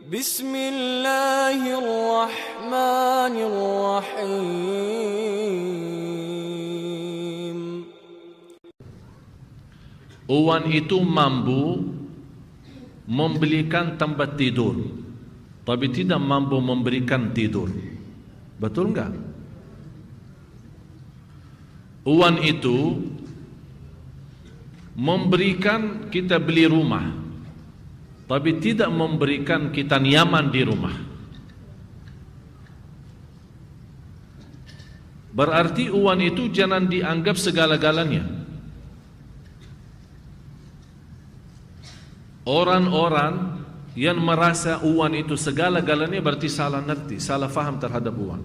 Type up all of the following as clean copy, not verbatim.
Bismillahirrahmanirrahim. Uang itu mampu membelikan tempat tidur, tapi tidak mampu memberikan tidur. Betul enggak? Uang itu memberikan kita beli rumah, tapi tidak memberikan kita nyaman di rumah. Berarti uang itu jangan dianggap segala-galanya. Orang-orang yang merasa uang itu segala-galanya berarti salah ngerti, salah faham terhadap uang.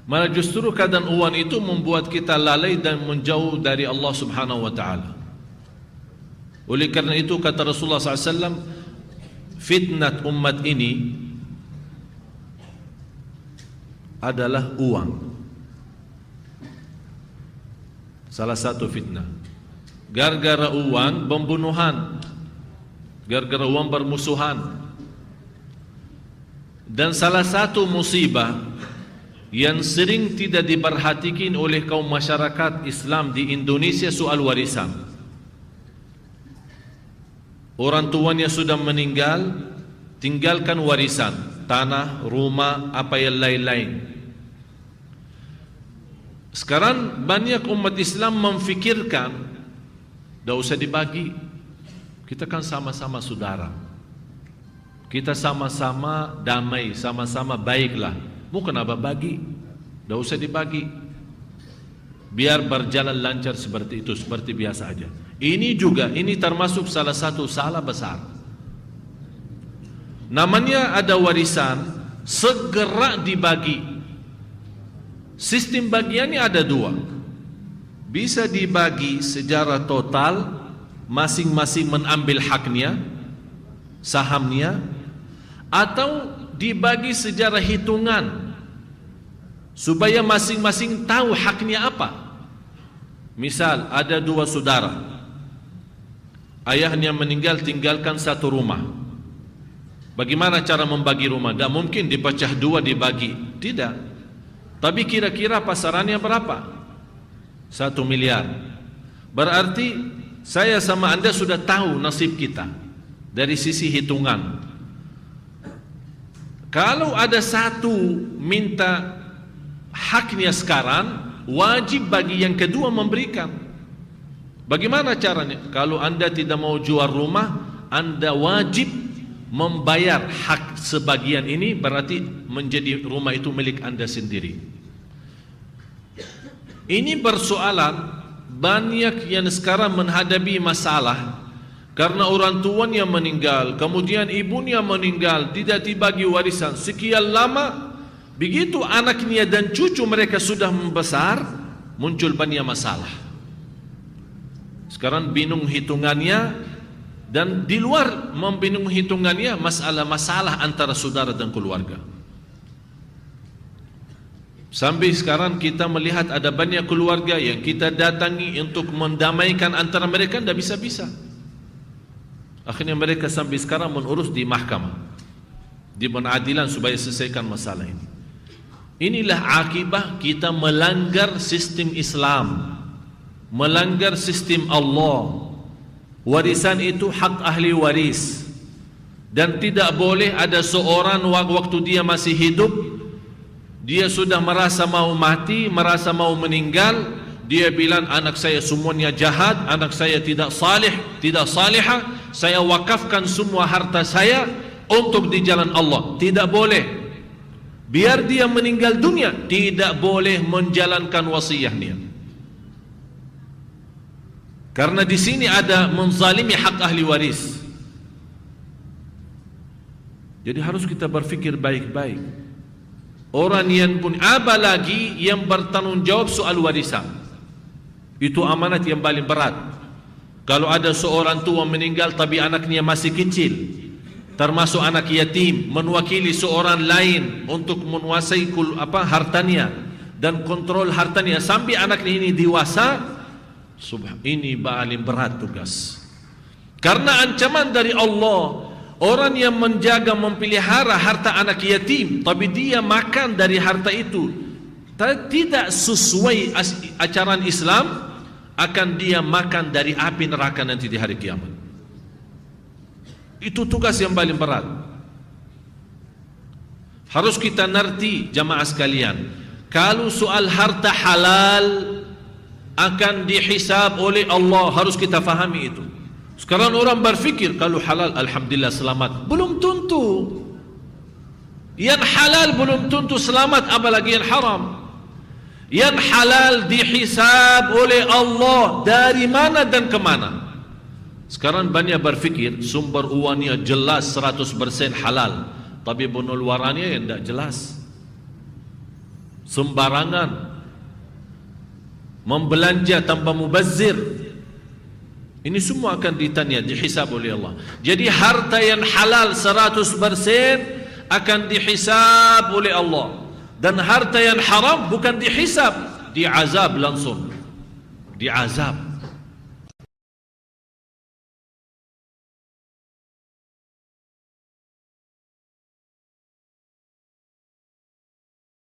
Malah justru keadaan uang itu membuat kita lalai dan menjauh dari Allah Subhanahu wa ta'ala. Oleh karena itu kata Rasulullah SAW, fitnah umat ini adalah uang. Salah satu fitnah. Gara-gara uang pembunuhan, gara-gara uang bermusuhan. Dan salah satu musibah yang sering tidak diperhatikan oleh kaum masyarakat Islam di Indonesia soal warisan. Orang tuanya sudah meninggal, tinggalkan warisan, tanah, rumah, apa yang lain-lain. Sekarang banyak umat Islam memfikirkan tidak usah dibagi, kita kan sama-sama saudara, kita sama-sama damai, sama-sama baiklah. Mau kenapa bagi? Tidak usah dibagi, biar berjalan lancar seperti itu, seperti biasa aja. Ini juga, ini termasuk salah satu salah besar. Namanya ada warisan, segera dibagi. Sistem bagiannya ada dua. Bisa dibagi secara total, masing-masing mengambil haknya, sahamnya, atau dibagi secara hitungan supaya masing-masing tahu haknya apa. Misal ada dua saudara, ayahnya meninggal tinggalkan satu rumah. Bagaimana cara membagi rumah? Tidak mungkin dipecah dua dibagi, tidak. Tapi kira-kira pasarannya berapa? 1 miliar. Berarti saya sama Anda sudah tahu nasib kita dari sisi hitungan. Kalau ada satu minta haknya sekarang, wajib bagi yang kedua memberikan. Bagaimana caranya? Kalau Anda tidak mau jual rumah, Anda wajib membayar hak sebagian ini, berarti menjadi rumah itu milik Anda sendiri. Ini persoalan banyak yang sekarang menghadapi masalah karena orang tuanya meninggal, kemudian ibunya meninggal, tidak dibagi warisan sekian lama. Begitu anaknya dan cucu mereka sudah membesar, muncul banyak masalah. Sekarang bingung hitungannya, dan di luar membingung hitungannya masalah-masalah antara saudara dan keluarga. Sampai sekarang kita melihat ada banyak keluarga yang kita datangi untuk mendamaikan antara mereka, tidak bisa-bisa. Akhirnya mereka sampai sekarang mengurus di mahkamah, di pengadilan supaya selesaikan masalah ini. Inilah akibat kita melanggar sistem Islam, melanggar sistem Allah. Warisan itu hak ahli waris, dan tidak boleh ada seorang waktu dia masih hidup, dia sudah merasa mau mati, merasa mau meninggal, dia bilang anak saya semuanya jahat, anak saya tidak salih, tidak salihah, saya wakafkan semua harta saya untuk di jalan Allah. Tidak boleh. Biar dia meninggal dunia, tidak boleh menjalankan wasiatnya. Karena di sini ada menzalimi hak ahli waris. Jadi harus kita berfikir baik-baik. Orang yang pun, apalagi yang bertanggung jawab soal warisan, itu amanat yang paling berat. Kalau ada seorang tua meninggal tapi anaknya masih kecil, termasuk anak yatim, menwakili seorang lain untuk menguasai hartanya dan kontrol hartanya sampai anaknya ini dewasa, ini paling berat tugas. Karena ancaman dari Allah, Orang yang menjaga, memelihara harta anak yatim, tapi dia makan dari harta itu tidak sesuai ajaran Islam, akan dia makan dari api neraka nanti di hari kiamat. Itu tugas yang paling berat. Harus kita ngerti jamaah sekalian, kalau soal harta halal akan dihisab oleh Allah, harus kita fahami itu. Sekarang orang berfikir kalau halal alhamdulillah selamat. Belum tentu. Yang halal belum tentu selamat, apalagi yang haram. Yang halal dihisab oleh Allah dari mana dan ke mana. Sekarang banyak berfikir sumber uangnya jelas 100% halal, tapi pengeluarannya yang tidak jelas, sembarangan, membelanja tanpa mubazir. Ini semua akan ditanya, dihisab oleh Allah. Jadi harta yang halal 100% akan dihisab oleh Allah. Dan harta yang haram bukan dihisab, diazab langsung. Diazab.